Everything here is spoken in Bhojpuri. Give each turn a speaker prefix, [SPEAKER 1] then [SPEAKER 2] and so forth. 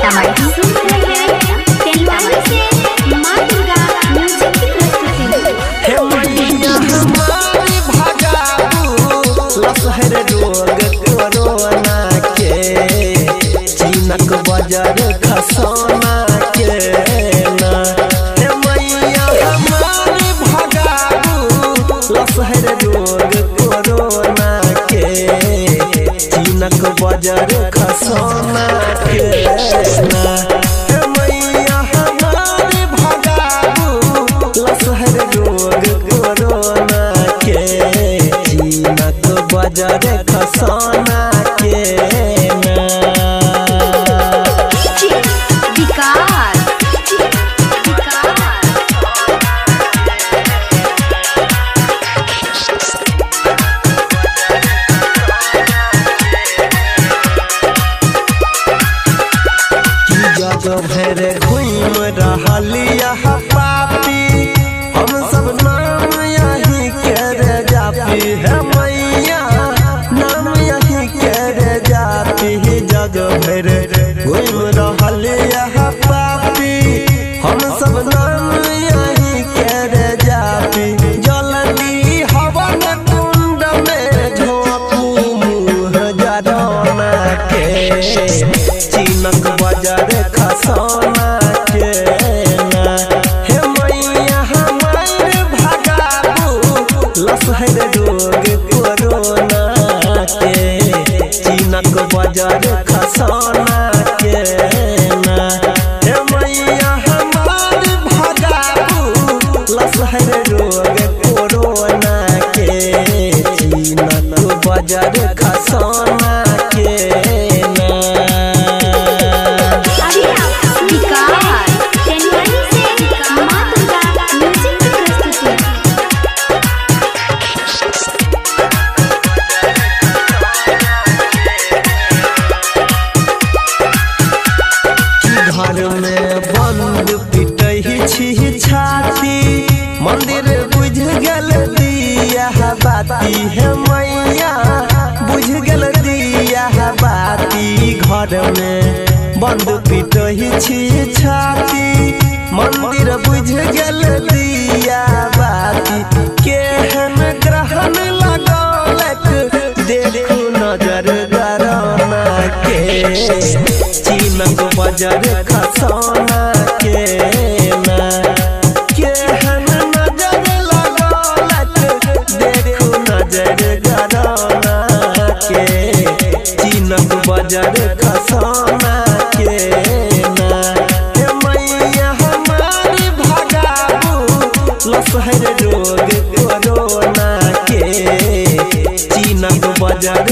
[SPEAKER 1] सीतामढ़ी तेलवानी से माँ दुर्गा म्यूजिक की प्रस्तुति।
[SPEAKER 2] हे मैया हमारी भगाबू लसहर रोग कोरोना के चीनक बाजार खसोना के ना। हे मैया हमारी भगाबू लसहर रोग कोरोना के चीनक बाजार खसोना के ना। हे मैया हमारी भगाबू लसहर रोग कोरोना के चीनक बाजार खसोना के ना। भर घूम रहलिया पापी हम सब नाम यही कर जापी। है मैया नाम यही कर जापी। जग भर घूम रहलिया पापी हम सब नाम यही कर जापी। जल्दी हवन कुंड में झोंकू मुँह जरौना के चीनक बाजार खसोना के ना। हे मैया हमारे भगाबू लसहर रोग कोरोना के चीनक बाजार खसोना के ना। हे मैया हमारे भगाबू लसहर रोग कोरोना के चीनक बाजार खसोना के ना। घर में बंद पिटही छी छाती मंदिर बुझ गल दिया बाती। है मैया बुझ गल दिया बाती। घर में बंद पिटही छी छाती मंदिर बुझ गल दिया बाती। केहन ग्रहण लगौलक देखू नजर गरौना के चीनक बाजार खसोना के ना। केहन नजर लगौलक देखू नजर गरौना के चीनक बाजार खसोना के ना। हे मैया हमारी भगाबू लसहर रोग कोरोना के चीनक बाजार